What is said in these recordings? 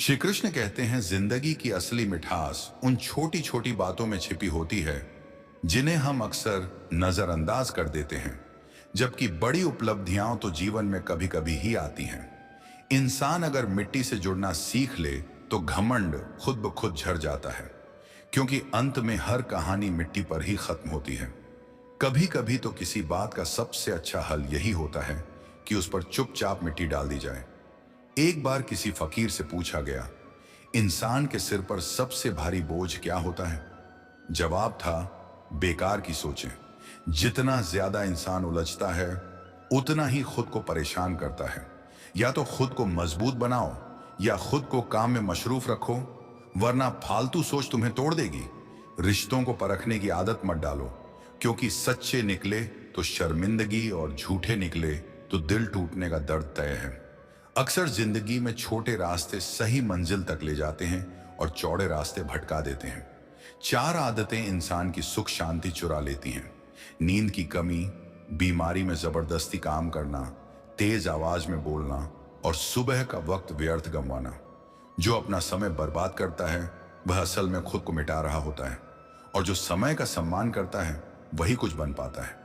श्री कृष्ण कहते हैं जिंदगी की असली मिठास उन छोटी छोटी बातों में छिपी होती है जिन्हें हम अक्सर नजरअंदाज कर देते हैं। जबकि बड़ी उपलब्धियां तो जीवन में कभी कभी ही आती हैं। इंसान अगर मिट्टी से जुड़ना सीख ले तो घमंड खुद ब खुद झड़ जाता है, क्योंकि अंत में हर कहानी मिट्टी पर ही खत्म होती है। कभी कभी तो किसी बात का सबसे अच्छा हल यही होता है कि उस पर चुपचाप मिट्टी डाल दी जाए। एक बार किसी फकीर से पूछा गया, इंसान के सिर पर सबसे भारी बोझ क्या होता है? जवाब था, बेकार की सोचें। जितना ज्यादा इंसान उलझता है उतना ही खुद को परेशान करता है। या तो खुद को मजबूत बनाओ या खुद को काम में मशरूफ रखो, वरना फालतू सोच तुम्हें तोड़ देगी। रिश्तों को परखने की आदत मत डालो, क्योंकि सच्चे निकले तो शर्मिंदगी और झूठे निकले तो दिल टूटने का दर्द तय है। अक्सर जिंदगी में छोटे रास्ते सही मंजिल तक ले जाते हैं और चौड़े रास्ते भटका देते हैं। चार आदतें इंसान की सुख शांति चुरा लेती हैं। नींद की कमी, बीमारी में जबरदस्ती काम करना, तेज आवाज में बोलना और सुबह का वक्त व्यर्थ गंवाना। जो अपना समय बर्बाद करता है वह असल में खुद को मिटा रहा होता है, और जो समय का सम्मान करता है वही कुछ बन पाता है।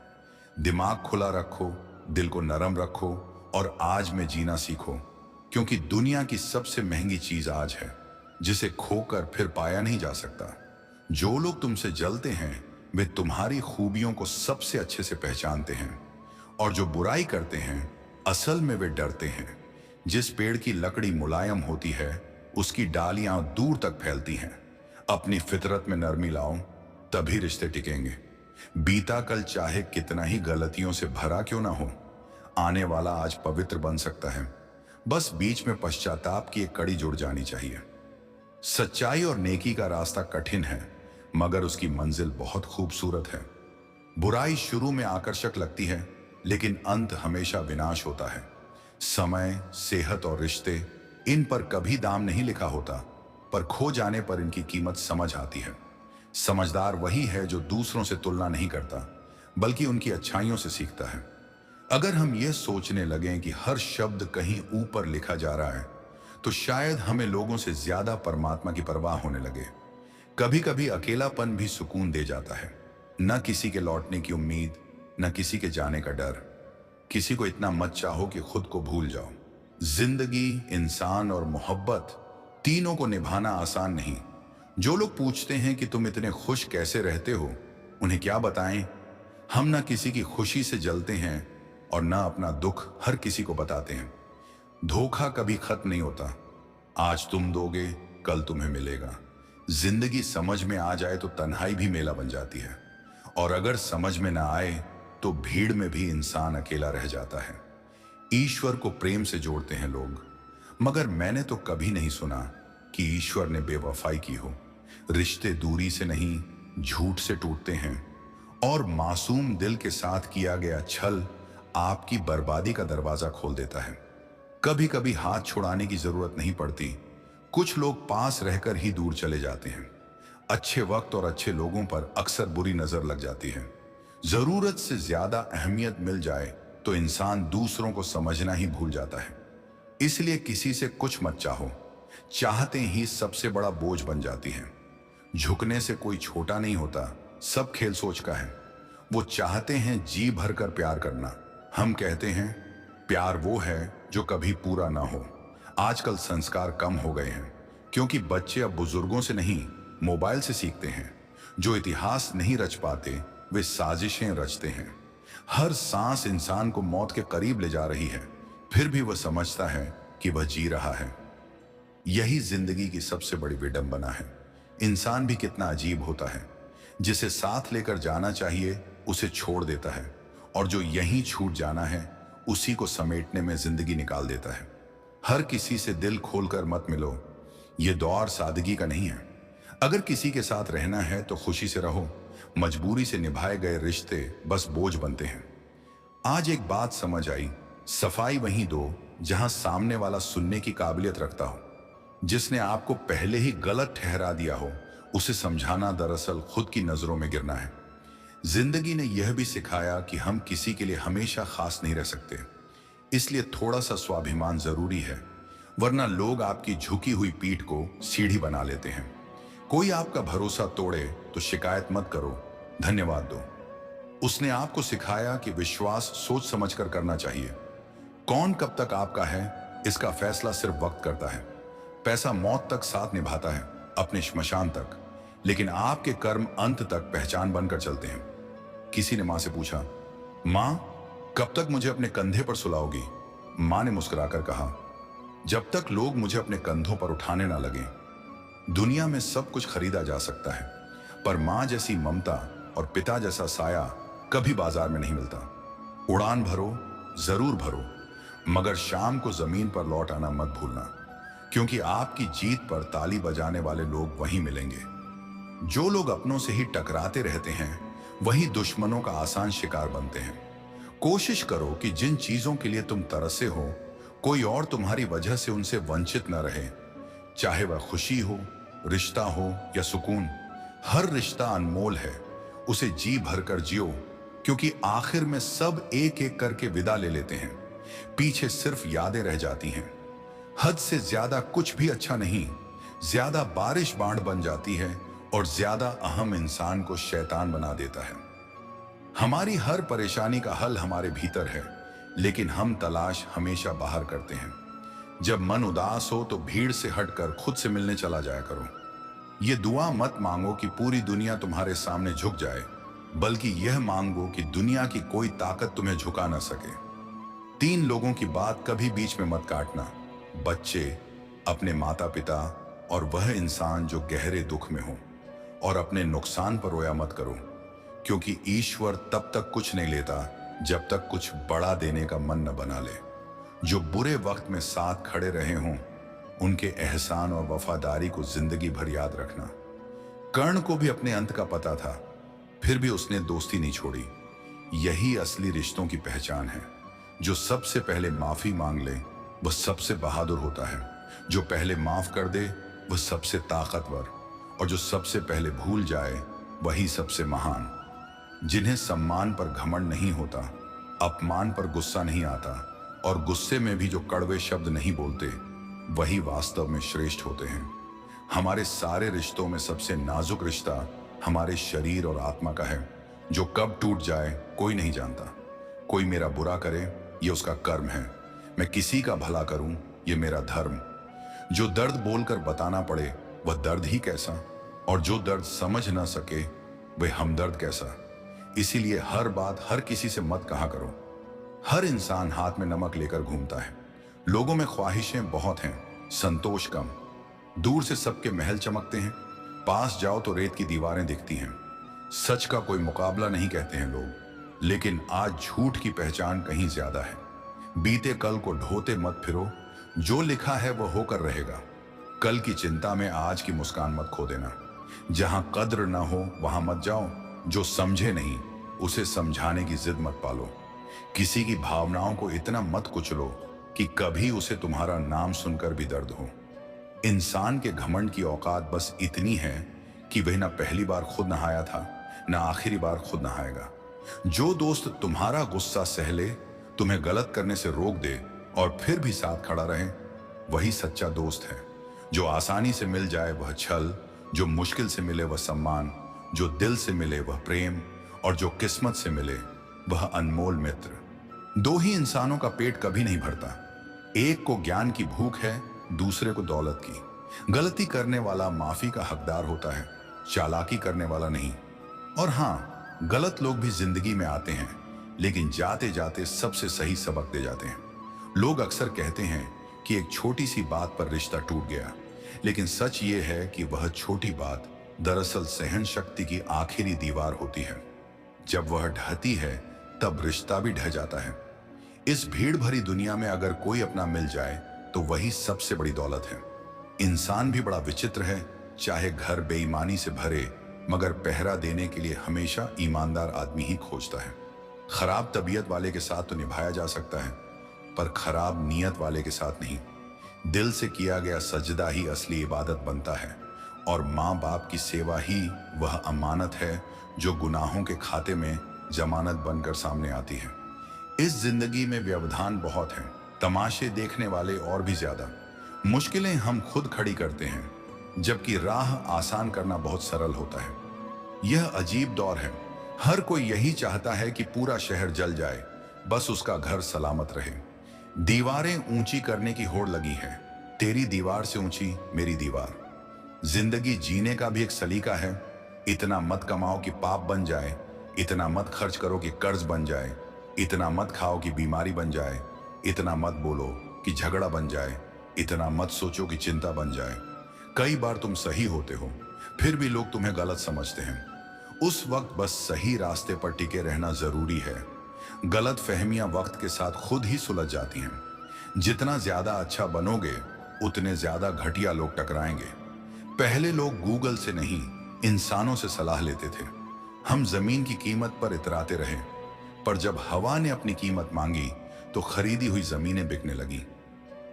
दिमाग खुला रखो, दिल को नरम रखो और आज में जीना सीखो, क्योंकि दुनिया की सबसे महंगी चीज आज है, जिसे खोकर फिर पाया नहीं जा सकता। जो लोग तुमसे जलते हैं वे तुम्हारी खूबियों को सबसे अच्छे से पहचानते हैं, और जो बुराई करते हैं असल में वे डरते हैं। जिस पेड़ की लकड़ी मुलायम होती है उसकी डालियां दूर तक फैलती हैं। अपनी फितरत में नरमी लाओ, तभी रिश्ते टिकेंगे। बीता कल चाहे कितना ही गलतियों से भरा क्यों ना हो, आने वाला आज पवित्र बन सकता है। बस बीच में पश्चाताप की एक कड़ी जुड़ जानी चाहिए। सच्चाई और नेकी का रास्ता कठिन है, मगर उसकी मंजिल बहुत खूबसूरत है। बुराई शुरू में आकर्षक लगती है, लेकिन अंत हमेशा विनाश होता है। समय, सेहत और रिश्ते, इन पर कभी दाम नहीं लिखा होता, पर खो जाने पर इनकी कीमत समझ आती है। समझदार वही है जो दूसरों से तुलना नहीं करता, बल्कि उनकी अच्छाइयों से सीखता है। अगर हम ये सोचने लगें कि हर शब्द कहीं ऊपर लिखा जा रहा है, तो शायद हमें लोगों से ज्यादा परमात्मा की परवाह होने लगे। कभी कभी अकेलापन भी सुकून दे जाता है। न किसी के लौटने की उम्मीद, न किसी के जाने का डर। किसी को इतना मत चाहो कि खुद को भूल जाओ। जिंदगी, इंसान और मोहब्बत, तीनों को निभाना आसान नहीं। जो लोग पूछते हैं कि तुम इतने खुश कैसे रहते हो, उन्हें क्या बताएं? हम न किसी की खुशी से जलते हैं और न अपना दुख हर किसी को बताते हैं। धोखा कभी खत्म नहीं होता। आज तुम दोगे, कल तुम्हें मिलेगा। जिंदगी समझ में आ जाए तो तन्हाई भी मेला बन जाती है, और अगर समझ में ना आए तो भीड़ में भी इंसान अकेला रह जाता है। ईश्वर को प्रेम से जोड़ते हैं लोग, मगर मैंने तो कभी नहीं सुना कि ईश्वर ने बेवफाई की हो। रिश्ते दूरी से नहीं, झूठ से टूटते हैं, और मासूम दिल के साथ किया गया छल आपकी बर्बादी का दरवाजा खोल देता है। कभी कभी हाथ छुड़ाने की जरूरत नहीं पड़ती। कुछ लोग पास रहकर ही दूर चले जाते हैं। अच्छे वक्त और अच्छे लोगों पर अक्सर बुरी नजर लग जाती है। जरूरत से ज्यादा अहमियत मिल जाए तो इंसान दूसरों को समझना ही भूल जाता है। इसलिए किसी से कुछ मत चाहो, चाहते ही सबसे बड़ा बोझ बन जाती है। झुकने से कोई छोटा नहीं होता, सब खेल सोच का है। वो चाहते हैं जी भर कर प्यार करना, हम कहते हैं प्यार वो है जो कभी पूरा ना हो। आजकल संस्कार कम हो गए हैं, क्योंकि बच्चे अब बुजुर्गों से नहीं, मोबाइल से सीखते हैं। जो इतिहास नहीं रच पाते वे साजिशें रचते हैं। हर सांस इंसान को मौत के करीब ले जा रही है, फिर भी वह समझता है कि वह जी रहा है। यही जिंदगी की सबसे बड़ी विडंबना है। इंसान भी कितना अजीब होता है, जिसे साथ लेकर जाना चाहिए उसे छोड़ देता है, और जो यहीं छूट जाना है उसी को समेटने में जिंदगी निकाल देता है। हर किसी से दिल खोलकर मत मिलो, ये दौर सादगी का नहीं है। अगर किसी के साथ रहना है तो खुशी से रहो, मजबूरी से निभाए गए रिश्ते बस बोझ बनते हैं। आज एक बात समझ आई, सफाई वहीं दो जहां सामने वाला सुनने की काबिलियत रखता हो। जिसने आपको पहले ही गलत ठहरा दिया हो उसे समझाना दरअसल खुद की नजरों में गिरना है। जिंदगी ने यह भी सिखाया कि हम किसी के लिए हमेशा खास नहीं रह सकते, इसलिए थोड़ा सा स्वाभिमान जरूरी है। वरना लोग आपकी झुकी हुई पीठ को सीढ़ी बना लेते हैं। कोई आपका भरोसा तोड़े तो शिकायत मत करो, धन्यवाद दो। उसने आपको सिखाया कि विश्वास सोच समझकर करना चाहिए। कौन कब तक आपका है, इसका फैसला सिर्फ वक्त करता है। पैसा मौत तक साथ निभाता है, अपने श्मशान तक, लेकिन आपके कर्म अंत तक पहचान बनकर चलते हैं। किसी ने मां से पूछा, मां कब तक मुझे अपने कंधे पर सुलाओगी? मां ने मुस्कुराकर कहा, जब तक लोग मुझे अपने कंधों पर उठाने ना लगे। दुनिया में सब कुछ खरीदा जा सकता है, पर मां जैसी ममता और पिता जैसा साया कभी बाजार में नहीं मिलता। उड़ान भरो, जरूर भरो, मगर शाम को जमीन पर लौट आना मत भूलना, क्योंकि आपकी जीत पर ताली बजाने वाले लोग वहीं मिलेंगे। जो लोग अपनों से ही टकराते रहते हैं, वही दुश्मनों का आसान शिकार बनते हैं। कोशिश करो कि जिन चीजों के लिए तुम तरसे हो, कोई और तुम्हारी वजह से उनसे वंचित न रहे। चाहे वह खुशी हो, रिश्ता हो या सुकून, हर रिश्ता अनमोल है। उसे जी भरकर जियो, क्योंकि आखिर में सब एक एक करके विदा ले लेते हैं। पीछे सिर्फ यादें रह जाती हैं। हद से ज्यादा कुछ भी अच्छा नहीं। ज्यादा बारिश बाढ़ बन जाती है और ज्यादा अहम इंसान को शैतान बना देता है। हमारी हर परेशानी का हल हमारे भीतर है, लेकिन हम तलाश हमेशा बाहर करते हैं। जब मन उदास हो तो भीड़ से हटकर खुद से मिलने चला जाया करो। ये दुआ मत मांगो कि पूरी दुनिया तुम्हारे सामने झुक जाए, बल्कि यह मांगो कि दुनिया की कोई ताकत तुम्हें झुका ना सके। 3 लोगों की बात कभी बीच में मत काटना, बच्चे, अपने माता पिता और वह इंसान जो गहरे दुख में हो। और अपने नुकसान पर रोया मत करो, क्योंकि ईश्वर तब तक कुछ नहीं लेता जब तक कुछ बड़ा देने का मन न बना ले। जो बुरे वक्त में साथ खड़े रहे हों, उनके एहसान और वफादारी को जिंदगी भर याद रखना। कर्ण को भी अपने अंत का पता था, फिर भी उसने दोस्ती नहीं छोड़ी। यही असली रिश्तों की पहचान है। जो सबसे पहले माफी मांग ले, वह सबसे बहादुर होता है। जो पहले माफ कर दे, वह सबसे ताकतवर, और जो सबसे पहले भूल जाए, वही सबसे महान। जिन्हें सम्मान पर घमंड नहीं होता, अपमान पर गुस्सा नहीं आता, और गुस्से में भी जो कड़वे शब्द नहीं बोलते, वही वास्तव में श्रेष्ठ होते हैं। हमारे सारे रिश्तों में सबसे नाजुक रिश्ता हमारे शरीर और आत्मा का है, जो कब टूट जाए कोई नहीं जानता। कोई मेरा बुरा करे, ये उसका कर्म है। मैं किसी का भला करूं, ये मेरा धर्म। जो दर्द बोलकर बताना पड़े, वह दर्द ही कैसा, और जो दर्द समझ ना सके, वह हमदर्द कैसा। इसीलिए हर बात हर किसी से मत कहा करो। हर इंसान हाथ में नमक लेकर घूमता है। लोगों में ख्वाहिशें बहुत हैं, संतोष कम। दूर से सबके महल चमकते हैं, पास जाओ तो रेत की दीवारें दिखती हैं। सच का कोई मुकाबला नहीं कहते हैं लोग, लेकिन आज झूठ की पहचान कहीं ज्यादा है। बीते कल को ढोते मत फिरो, जो लिखा है वह होकर रहेगा। कल की चिंता में आज की मुस्कान मत खो देना। जहां कद्र ना हो वहां मत जाओ। जो समझे नहीं, उसे समझाने की जिद मत पालो। किसी की भावनाओं को इतना मत कुचलो कि कभी उसे तुम्हारा नाम सुनकर भी दर्द हो। इंसान के घमंड की औकात बस इतनी है कि वह ना पहली बार खुद नहाया था, ना आखिरी बार खुद नहाएगा। जो दोस्त तुम्हारा गुस्सा सह ले, तुम्हें गलत करने से रोक दे और फिर भी साथ खड़ा रहे, वही सच्चा दोस्त है। जो आसानी से मिल जाए वह छल, जो मुश्किल से मिले वह सम्मान, जो दिल से मिले वह प्रेम, और जो किस्मत से मिले वह अनमोल मित्र। 2 ही इंसानों का पेट कभी नहीं भरता। एक को ज्ञान की भूख है, दूसरे को दौलत की। गलती करने वाला माफी का हकदार होता है, चालाकी करने वाला नहीं। और हाँ, गलत लोग भी जिंदगी में आते हैं, लेकिन जाते जाते सबसे सही सबक दे जाते हैं। लोग अक्सर कहते हैं कि एक छोटी सी बात पर रिश्ता टूट गया, लेकिन सच ये है कि वह छोटी बात दरअसल सहन शक्ति की आखिरी दीवार होती है। जब वह ढहती है, तब रिश्ता भी ढह जाता है। इस भीड़ भरी दुनिया में अगर कोई अपना मिल जाए, तो वही सबसे बड़ी दौलत है। इंसान भी बड़ा विचित्र है। चाहे घर बेईमानी से भरे, मगर पहरा देने के लिए हमेशा ईमानदार आदमी ही खोजता है। खराब तबीयत वाले के साथ तो निभाया जा सकता है, पर खराब नीयत वाले के साथ नहीं। दिल से किया गया सजदा ही असली इबादत बनता है, और माँ बाप की सेवा ही वह अमानत है जो गुनाहों के खाते में जमानत बनकर सामने आती है। इस जिंदगी में व्यवधान बहुत हैं, तमाशे देखने वाले और भी ज्यादा। मुश्किलें हम खुद खड़ी करते हैं, जबकि राह आसान करना बहुत सरल होता है। यह अजीब दौर है। हर कोई यही चाहता है कि पूरा शहर जल जाए, बस उसका घर सलामत रहे। दीवारें ऊंची करने की होड़ लगी है, तेरी दीवार से ऊंची मेरी दीवार। जिंदगी जीने का भी एक सलीका है। इतना मत कमाओ कि पाप बन जाए, इतना मत खर्च करो कि कर्ज बन जाए, इतना मत खाओ कि बीमारी बन जाए, इतना मत बोलो कि झगड़ा बन जाए, इतना मत सोचो कि चिंता बन जाए। कई बार तुम सही होते हो, फिर भी लोग तुम्हें गलत समझते हैं। उस वक्त बस सही रास्ते पर टिके रहना जरूरी है। गलत फहमियां वक्त के साथ खुद ही सुलझ जाती हैं। जितना ज्यादा अच्छा बनोगे, उतने ज्यादा घटिया लोग टकराएंगे। पहले लोग गूगल से नहीं, इंसानों से सलाह लेते थे। हम जमीन की कीमत पर इतराते रहे, पर जब हवा ने अपनी कीमत मांगी तो खरीदी हुई जमीनें बिकने लगी।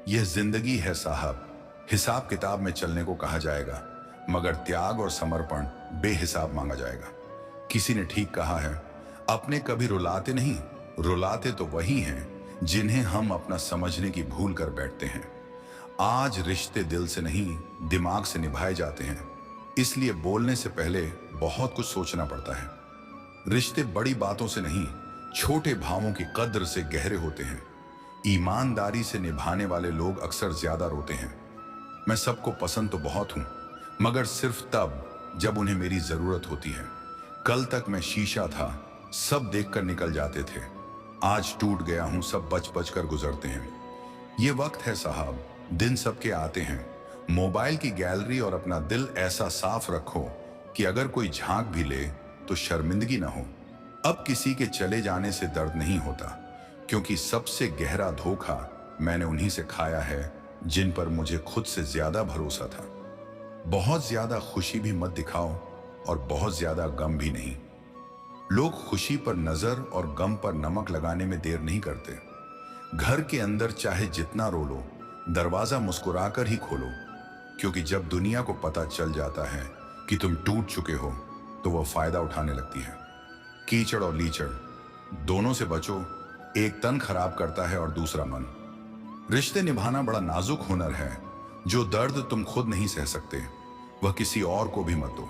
यह जिंदगी है साहब, हिसाब किताब में चलने को कहा जाएगा, मगर त्याग और समर्पण बेहिसाब मांगा जाएगा। किसी ने ठीक कहा है, अपने कभी रुलाते नहीं, रुलाते तो वही हैं जिन्हें हम अपना समझने की भूल कर बैठते हैं। आज रिश्ते दिल से नहीं, दिमाग से निभाए जाते हैं, इसलिए बोलने से पहले बहुत कुछ सोचना पड़ता है। रिश्ते बड़ी बातों से नहीं, छोटे भावों की कद्र से गहरे होते हैं। ईमानदारी से निभाने वाले लोग अक्सर ज्यादा रोते हैं। मैं सबको पसंद तो बहुत हूं, मगर सिर्फ तब जब उन्हें मेरी जरूरत होती है। कल तक मैं शीशा था, सब देखकर निकल जाते थे। आज टूट गया हूं, सब बच बच कर गुजरते हैं। ये वक्त है साहब, दिन सबके आते हैं। मोबाइल की गैलरी और अपना दिल ऐसा साफ रखो कि अगर कोई झांक भी ले तो शर्मिंदगी ना हो। अब किसी के चले जाने से दर्द नहीं होता, क्योंकि सबसे गहरा धोखा मैंने उन्हीं से खाया है जिन पर मुझे खुद से ज्यादा भरोसा था। बहुत ज्यादा खुशी भी मत दिखाओ और बहुत ज्यादा गम भी नहीं। लोग खुशी पर नजर और गम पर नमक लगाने में देर नहीं करते। घर के अंदर चाहे जितना रो लो, दरवाजा मुस्कुराकर ही खोलो, क्योंकि जब दुनिया को पता चल जाता है कि तुम टूट चुके हो तो वह फायदा उठाने लगती है। कीचड़ और लीचड़ दोनों से बचो, एक तन खराब करता है और दूसरा मन। रिश्ते निभाना बड़ा नाजुक हुनर है। जो दर्द तुम खुद नहीं सह सकते, वह किसी और को भी मत दो।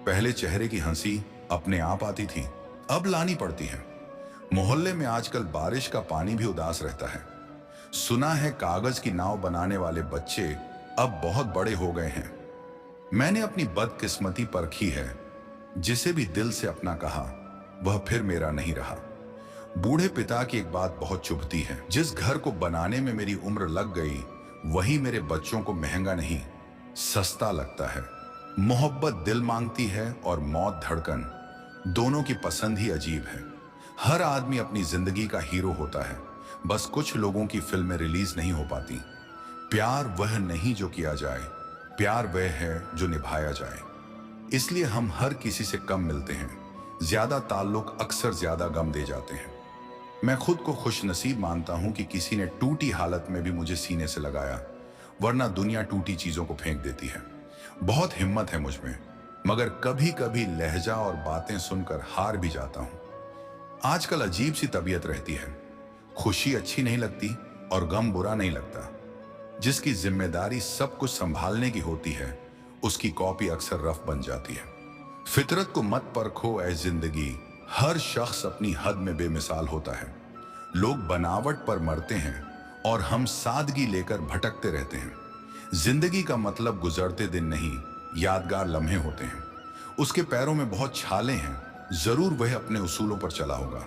पहले चेहरे की हंसी अपने आप आती थी, अब लानी पड़ती है। मोहल्ले में आजकल बारिश का पानी भी उदास रहता है। सुना है कागज की नाव बनाने वाले बच्चे अब बहुत बड़े हो गए हैं। मैंने अपनी बदकिस्मती परखी है। जिसे भी दिल से अपना कहा, वह फिर मेरा नहीं रहा। बूढ़े पिता की एक बात बहुत चुभती है, जिस घर को बनाने में मेरी उम्र लग गई, वही मेरे बच्चों को महंगा नहीं, सस्ता लगता है। मोहब्बत दिल मांगती है और मौत धड़कन, दोनों की पसंद ही अजीब है। हर आदमी अपनी जिंदगी का हीरो होता है, बस कुछ लोगों की फिल्में रिलीज नहीं हो पाती। प्यार वह नहीं जो किया जाए, प्यार वह है जो निभाया जाए। इसलिए हम हर किसी से कम मिलते हैं। ज्यादा ताल्लुक अक्सर ज्यादा गम दे जाते हैं। मैं खुद को खुशनसीब मानता हूं कि किसी ने टूटी हालत में भी मुझे सीने से लगाया, वरना दुनिया टूटी चीजों को फेंक देती है। बहुत हिम्मत है मुझ में, मगर कभी कभी लहजा और बातें सुनकर हार भी जाता हूं। आजकल अजीब सी तबीयत रहती है। खुशी अच्छी नहीं लगती और गम बुरा नहीं लगता। जिसकी जिम्मेदारी सब कुछ संभालने की होती है, उसकी कॉपी अक्सर रफ बन जाती है। फितरत को मत परखो ऐ जिंदगी, हर शख्स अपनी हद में बेमिसाल होता है। लोग बनावट पर मरते हैं और हम सादगी लेकर भटकते रहते हैं। जिंदगी का मतलब गुजरते दिन नहीं, यादगार लम्हे होते हैं। उसके पैरों में बहुत छाले हैं, जरूर वह अपने उसूलों पर चला होगा।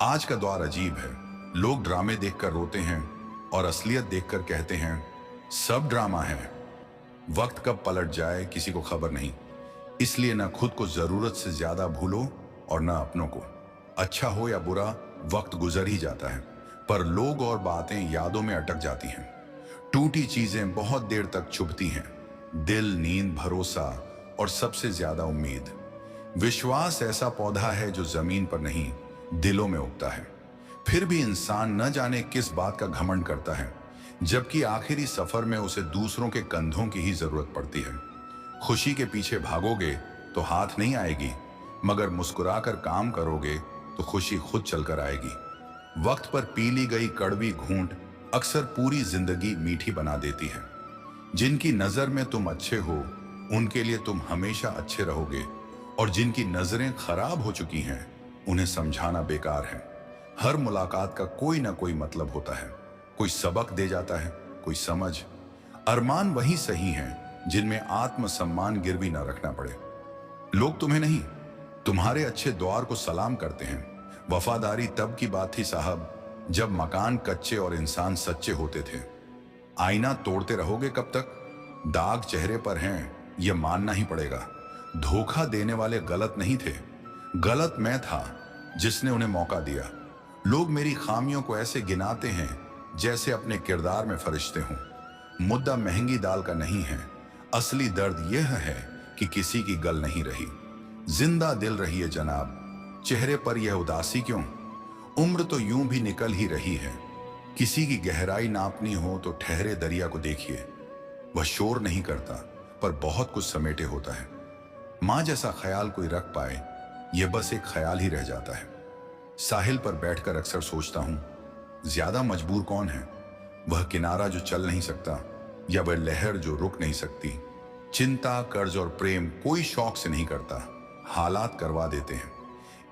आज का दौर अजीब है। लोग ड्रामे देखकर रोते हैं और असलियत देखकर कहते हैं सब ड्रामा है। वक्त कब पलट जाए किसी को खबर नहीं, इसलिए ना खुद को जरूरत से ज्यादा भूलो और ना अपनों को। अच्छा हो या बुरा, वक्त गुजर ही जाता है, पर लोग और बातें यादों में अटक जाती हैं। टूटी चीजें बहुत देर तक चुभती हैं, दिल, नींद, भरोसा और सबसे ज्यादा उम्मीद। विश्वास ऐसा पौधा है जो जमीन पर नहीं, दिलों में उगता है। फिर भी इंसान न जाने किस बात का घमंड करता है, जबकि आखिरी सफर में उसे दूसरों के कंधों की ही जरूरत पड़ती है। खुशी के पीछे भागोगे तो हाथ नहीं आएगी, मगर मुस्कुराकर काम करोगे तो खुशी खुद चलकर आएगी। वक्त पर पी ली गई कड़वी घूंट अक्सर पूरी जिंदगी मीठी बना देती है। जिनकी नजर में तुम अच्छे हो, उनके लिए तुम हमेशा अच्छे रहोगे, और जिनकी नजरें खराब हो चुकी हैं, उन्हें समझाना बेकार है। हर मुलाकात का कोई ना कोई मतलब होता है, कोई सबक दे जाता है, कोई समझ। अरमान वही सही हैं जिनमें आत्मसम्मान गिरवी ना रखना पड़े। लोग तुम्हें नहीं, तुम्हारे अच्छे द्वार को सलाम करते हैं। वफादारी तब की बात थी साहब, जब मकान कच्चे और इंसान सच्चे होते थे। आईना तोड़ते रहोगे कब तक? दाग चेहरे पर हैं, यह मानना ही पड़ेगा। धोखा देने वाले गलत नहीं थे, गलत मैं था जिसने उन्हें मौका दिया। लोग मेरी खामियों को ऐसे गिनाते हैं जैसे अपने किरदार में फरिश्ते हों। मुद्दा महंगी दाल का नहीं है, असली दर्द यह है कि किसी की गल नहीं रही। जिंदा दिल रही है जनाब, चेहरे पर यह उदासी क्यों? उम्र तो यूं भी निकल ही रही है। किसी की गहराई नापनी हो तो ठहरे दरिया को देखिए। वह शोर नहीं करता, पर बहुत कुछ समेटे होता है। माँ जैसा ख्याल कोई रख पाए, यह बस एक ख्याल ही रह जाता है। साहिल पर बैठकर अक्सर सोचता हूं, ज्यादा मजबूर कौन है? वह किनारा जो चल नहीं सकता, या वह लहर जो रुक नहीं सकती। चिंता, कर्ज और प्रेम कोई शौक से नहीं करता, हालात करवा देते हैं।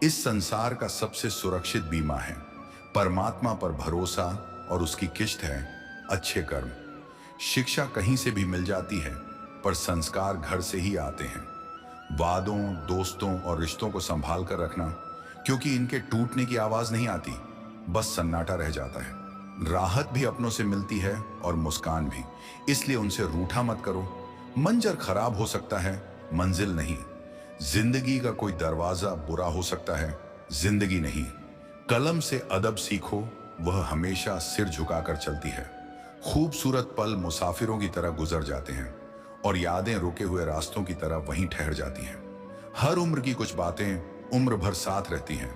इस संसार का सबसे सुरक्षित बीमा है परमात्मा पर भरोसा, और उसकी किश्त है अच्छे कर्म। शिक्षा कहीं से भी मिल जाती है, पर संस्कार घर से ही आते हैं। वादों, दोस्तों और रिश्तों को संभाल कर रखना, क्योंकि इनके टूटने की आवाज नहीं आती, बस सन्नाटा रह जाता है। राहत भी अपनों से मिलती है और मुस्कान भी, इसलिए उनसे रूठा मत करो। मंजर खराब हो सकता है, मंजिल नहीं। जिंदगी का कोई दरवाजा बुरा हो सकता है, जिंदगी नहीं। कलम से अदब सीखो, वह हमेशा सिर झुकाकर चलती है। खूबसूरत पल मुसाफिरों की तरह गुजर जाते हैं, और यादें रुके हुए रास्तों की तरह वहीं ठहर जाती हैं। हर उम्र की कुछ बातें उम्र भर साथ रहती हैं,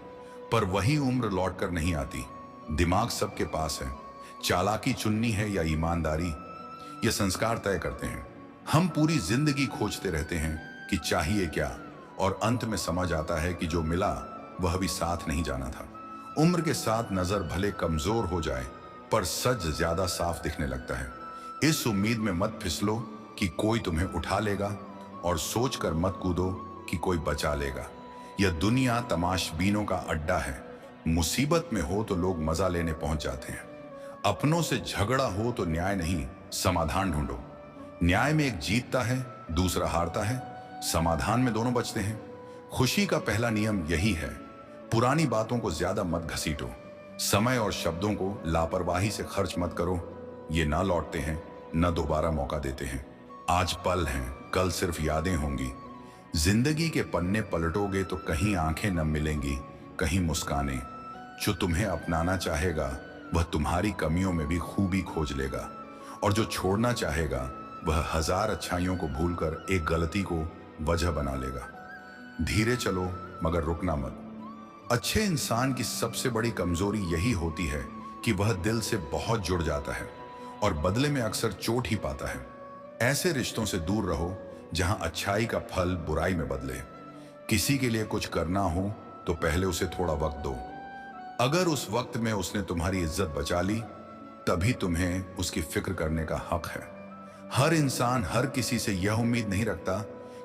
पर वही उम्र लौट कर नहीं आती। दिमाग सबके पास है, चालाकी चुननी है या ईमानदारी, ये संस्कार तय करते हैं। हम पूरी जिंदगी खोजते रहते हैं कि चाहिए क्या, और अंत में समझ आता है कि जो मिला वह भी साथ नहीं जाना था। उम्र के साथ नजर भले कमजोर हो जाए, पर सच ज्यादा साफ दिखने लगता है। इस उम्मीद में मत फिसलो कि कोई तुम्हें उठा लेगा, और सोच कर मत कूदो कि कोई बचा लेगा। यह दुनिया तमाशबीनों का अड्डा है। मुसीबत में हो तो लोग मजा लेने पहुंच जाते हैं। अपनों से झगड़ा हो तो न्याय नहीं, समाधान ढूंढो। न्याय में एक जीतता है, दूसरा हारता है, समाधान में दोनों बचते हैं। खुशी का पहला नियम यही है, पुरानी बातों को ज्यादा मत घसीटो। समय और शब्दों को लापरवाही से खर्च मत करो, ये ना लौटते हैं, न दोबारा मौका देते हैं। आज पल हैं, कल सिर्फ यादें होंगी। जिंदगी के पन्ने पलटोगे तो कहीं आंखें न मिलेंगी, कहीं मुस्कानें। जो तुम्हें अपनाना चाहेगा वह तुम्हारी कमियों में भी खूबी खोज लेगा, और जो छोड़ना चाहेगा वह हजार अच्छाइयों को भूलकर एक गलती को वजह बना लेगा। धीरे चलो मगर रुकना मत। अच्छे इंसान की सबसे बड़ी कमजोरी यही होती है कि वह दिल से बहुत जुड़ जाता है, और बदले में अक्सर चोट ही पाता है। ऐसे रिश्तों से दूर रहो जहां अच्छाई का फल बुराई में बदले। किसी के लिए कुछ करना हो तो पहले उसे थोड़ा वक्त दो। अगर उस वक्त में उसने तुम्हारी इज्जत बचा ली, तभी तुम्हें उसकी फिक्र करने का हक है। हर इंसान हर किसी से यह उम्मीद नहीं रखता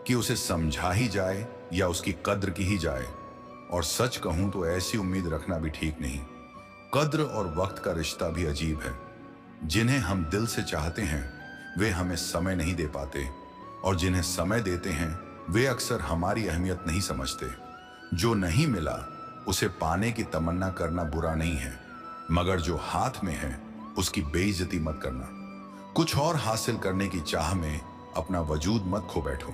कि उसे समझा ही जाए या उसकी कद्र की ही जाए, और सच कहूं तो ऐसी उम्मीद रखना भी ठीक नहीं। कद्र और वक्त का रिश्ता भी अजीब है। जिन्हें हम दिल से चाहते हैं वे हमें समय नहीं दे पाते, और जिन्हें समय देते हैं वे अक्सर हमारी अहमियत नहीं समझते। जो नहीं मिला उसे पाने की तमन्ना करना बुरा नहीं है, मगर जो हाथ में है उसकी बेइज्जती मत करना। कुछ और हासिल करने की चाह में अपना वजूद मत खो बैठो।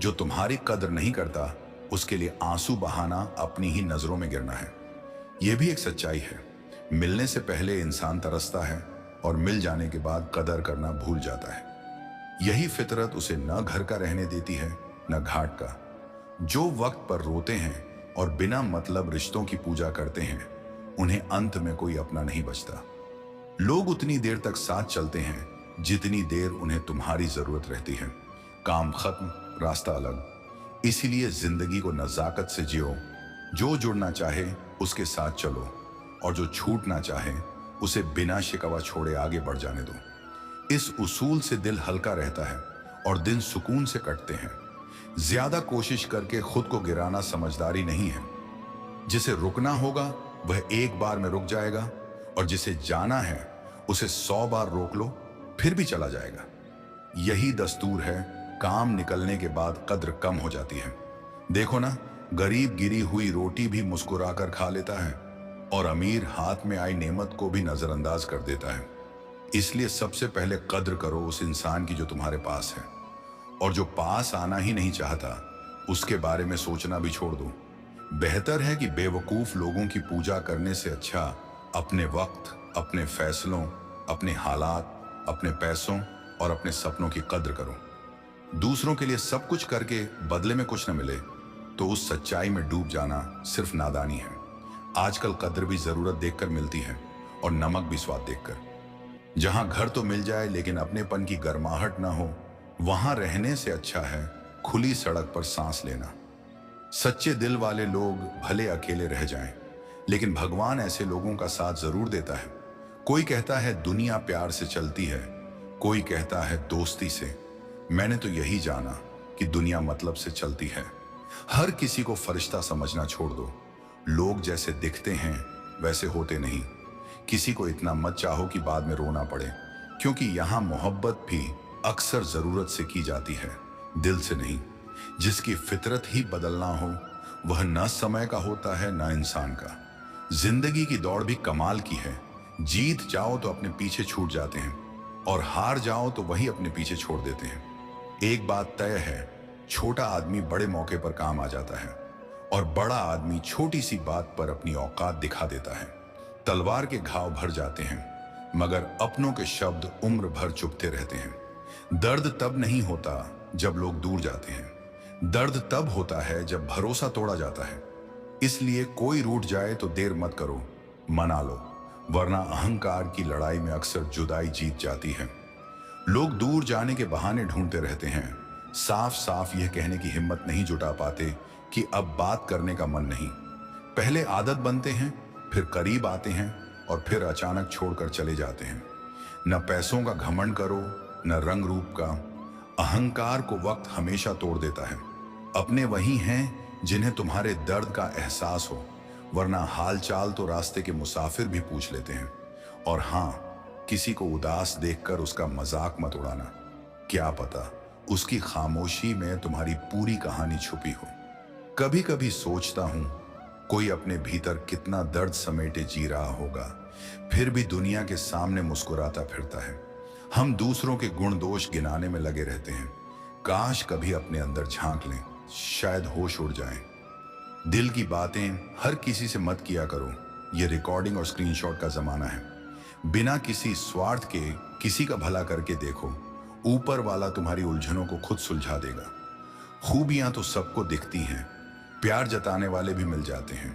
जो तुम्हारी कद्र नहीं करता उसके लिए आंसू बहाना अपनी ही नजरों में गिरना है। यह भी एक सच्चाई है। मिलने से पहले इंसान तरसता है, और मिल जाने के बाद कदर करना भूल जाता है। यही फितरत उसे न घर का रहने देती है न घाट का। जो वक्त पर रोते हैं और बिना मतलब रिश्तों की पूजा करते हैं, उन्हें अंत में कोई अपना नहीं बचता। लोग उतनी देर तक साथ चलते हैं जितनी देर उन्हें तुम्हारी जरूरत रहती है। काम खत्म, रास्ता अलग। इसीलिए जिंदगी को नजाकत से जियो। जो जुड़ना चाहे उसके साथ चलो, और जो छूटना चाहे उसे बिना शिकवा छोड़े आगे बढ़ जाने दो। इस उसूल से दिल हल्का रहता है और दिन सुकून से कटते हैं। ज्यादा कोशिश करके खुद को गिराना समझदारी नहीं है। जिसे रुकना होगा वह एक बार में रुक जाएगा, और जिसे जाना है उसे 100 बार रोक लो फिर भी चला जाएगा। यही दस्तूर है, काम निकलने के बाद कद्र कम हो जाती है। देखो ना, गरीब गिरी हुई रोटी भी मुस्कुराकर खा लेता है और अमीर हाथ में आई नेमत को भी नजरअंदाज कर देता है। इसलिए सबसे पहले कद्र करो उस इंसान की जो तुम्हारे पास है, और जो पास आना ही नहीं चाहता उसके बारे में सोचना भी छोड़ दो। बेहतर है कि बेवकूफ लोगों की पूजा करने से अच्छा अपने वक्त, अपने फैसलों, अपने हालात, अपने पैसों और अपने सपनों की कद्र करो। दूसरों के लिए सब कुछ करके बदले में कुछ न मिले तो उस सच्चाई में डूब जाना सिर्फ नादानी है। आजकल कद्र भी जरूरत देखकर मिलती है और नमक भी स्वाद देखकर। जहां घर तो मिल जाए लेकिन अपनेपन की गर्माहट ना हो, वहां रहने से अच्छा है खुली सड़क पर सांस लेना। सच्चे दिल वाले लोग भले अकेले रह जाएं, लेकिन भगवान ऐसे लोगों का साथ जरूर देता है। कोई कहता है दुनिया प्यार से चलती है, कोई कहता है दोस्ती से। मैंने तो यही जाना कि दुनिया मतलब से चलती है। हर किसी को फरिश्ता समझना छोड़ दो। लोग जैसे दिखते हैं वैसे होते नहीं। किसी को इतना मत चाहो कि बाद में रोना पड़े, क्योंकि यहां मोहब्बत भी अक्सर जरूरत से की जाती है, दिल से नहीं। जिसकी फितरत ही बदलना हो वह न समय का होता है न इंसान का। जिंदगी की दौड़ भी कमाल की है। जीत जाओ तो अपने पीछे छूट जाते हैं, और हार जाओ तो वही अपने पीछे छोड़ देते हैं। एक बात तय है, छोटा आदमी बड़े मौके पर काम आ जाता है, और बड़ा आदमी छोटी सी बात पर अपनी औकात दिखा देता है। तलवार के घाव भर जाते हैं, मगर अपनों के शब्द उम्र भर चुभते रहते हैं। दर्द तब नहीं होता जब लोग दूर जाते हैं, दर्द तब होता है जब भरोसा तोड़ा जाता है। इसलिए कोई रूठ जाए तो देर मत करो, मना लो, वरना अहंकार की लड़ाई में अक्सर जुदाई जीत जाती है। लोग दूर जाने के बहाने ढूंढते रहते हैं, साफ साफ यह कहने की हिम्मत नहीं जुटा पाते कि अब बात करने का मन नहीं। पहले आदत बनते हैं, फिर करीब आते हैं, और फिर अचानक छोड़कर चले जाते हैं। न पैसों का घमंड करो, न रंग रूप का। अहंकार को वक्त हमेशा तोड़ देता है। अपने वही हैं जिन्हें तुम्हारे दर्द का एहसास हो, वरना हाल चाल तो रास्ते के मुसाफिर भी पूछ लेते हैं। और हाँ, किसी को उदास देखकर उसका मजाक मत उड़ाना। क्या पता उसकी खामोशी में तुम्हारी पूरी कहानी छुपी हो। कभी कभी सोचता हूं कोई अपने भीतर कितना दर्द समेटे जी रहा होगा, फिर भी दुनिया के सामने मुस्कुराता फिरता है। हम दूसरों के गुण दोष गिनाने में लगे रहते हैं। काश कभी अपने अंदर झांक लें, शायद होश उड़ जाए। दिल की बातें हर किसी से मत किया करो। यह रिकॉर्डिंग और स्क्रीनशॉट का जमाना है। बिना किसी स्वार्थ के किसी का भला करके देखो, ऊपर वाला तुम्हारी उलझनों को खुद सुलझा देगा। खूबियां तो सबको दिखती हैं, प्यार जताने वाले भी मिल जाते हैं,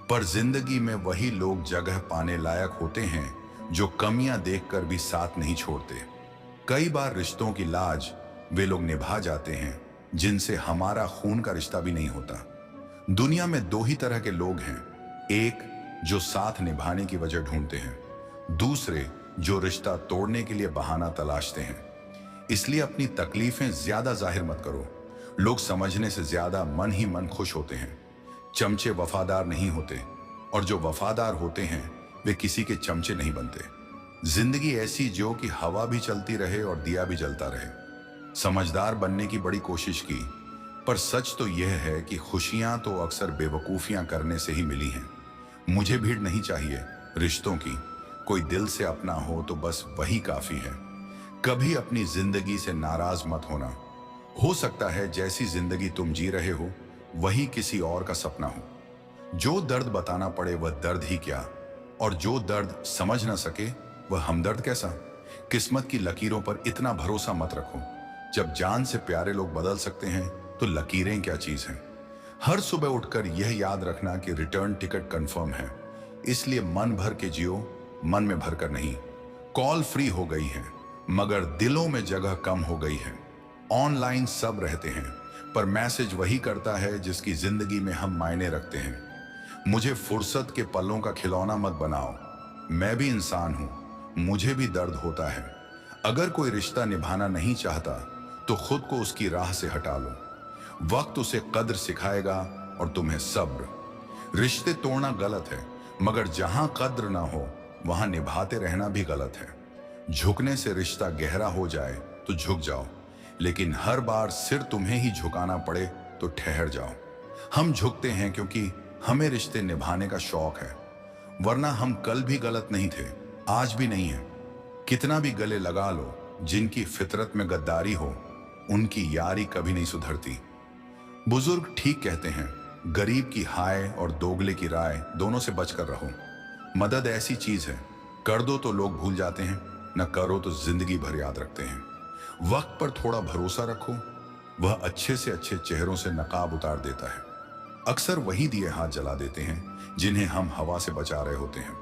पर जिंदगी में वही लोग जगह पाने लायक होते हैं जो कमियां देखकर भी साथ नहीं छोड़ते। कई बार रिश्तों की लाज वे लोग निभा जाते हैं जिनसे हमारा खून का रिश्ता भी नहीं होता। दुनिया में दो ही तरह के लोग हैं, एक जो साथ निभाने की वजह ढूंढते हैं, दूसरे जो रिश्ता तोड़ने के लिए बहाना तलाशते हैं। इसलिए अपनी तकलीफें ज्यादा जाहिर मत करो। लोग समझने से ज्यादा मन ही मन खुश होते हैं। चमचे वफादार नहीं होते, और जो वफादार होते हैं वे किसी के चमचे नहीं बनते। जिंदगी ऐसी जो कि हवा भी चलती रहे और दिया भी जलता रहे। समझदार बनने की बड़ी कोशिश की, पर सच तो यह है कि खुशियां तो अक्सर बेवकूफियां करने से ही मिली हैं। मुझे भीड़ नहीं चाहिए रिश्तों की, कोई दिल से अपना हो तो बस वही काफी है। कभी अपनी जिंदगी से नाराज मत होना। हो सकता है जैसी जिंदगी तुम जी रहे हो वही किसी और का सपना हो। जो दर्द बताना पड़े वह दर्द ही क्या, और जो दर्द समझ ना सके वह हमदर्द कैसा। किस्मत की लकीरों पर इतना भरोसा मत रखो। जब जान से प्यारे लोग बदल सकते हैं तो लकीरें क्या चीज हैं। हर सुबह उठकर यह याद रखना कि रिटर्न टिकट कंफर्म है। इसलिए मन भर के जियो, मन में भरकर नहीं। कॉल फ्री हो गई है मगर दिलों में जगह कम हो गई है। ऑनलाइन सब रहते हैं पर मैसेज वही करता है जिसकी जिंदगी में हम मायने रखते हैं। मुझे फुर्सत के पलों का खिलौना मत बनाओ, मैं भी इंसान हूं, मुझे भी दर्द होता है। अगर कोई रिश्ता निभाना नहीं चाहता तो खुद को उसकी राह से हटा लो। वक्त उसे कद्र सिखाएगा और तुम्हें सब्र। रिश्ते तोड़ना गलत है, मगर जहां कद्र ना हो वहां निभाते रहना भी गलत है। झुकने से रिश्ता गहरा हो जाए तो झुक जाओ, लेकिन हर बार सिर तुम्हें ही झुकाना पड़े तो ठहर जाओ। हम झुकते हैं क्योंकि हमें रिश्ते निभाने का शौक है, वरना हम कल भी गलत नहीं थे, आज भी नहीं है। कितना भी गले लगा लो, जिनकी फितरत में गद्दारी हो उनकी यारी कभी नहीं सुधरती। बुजुर्ग ठीक कहते हैं, गरीब की हाय और दोगले की राय दोनों से बचकर रहो। मदद ऐसी चीज है, कर दो तो लोग भूल जाते हैं, न करो तो जिंदगी भर याद रखते हैं। वक्त पर थोड़ा भरोसा रखो, वह अच्छे से अच्छे चेहरों से नकाब उतार देता है। अक्सर वही दिए हाथ जला देते हैं जिन्हें हम हवा से बचा रहे होते हैं।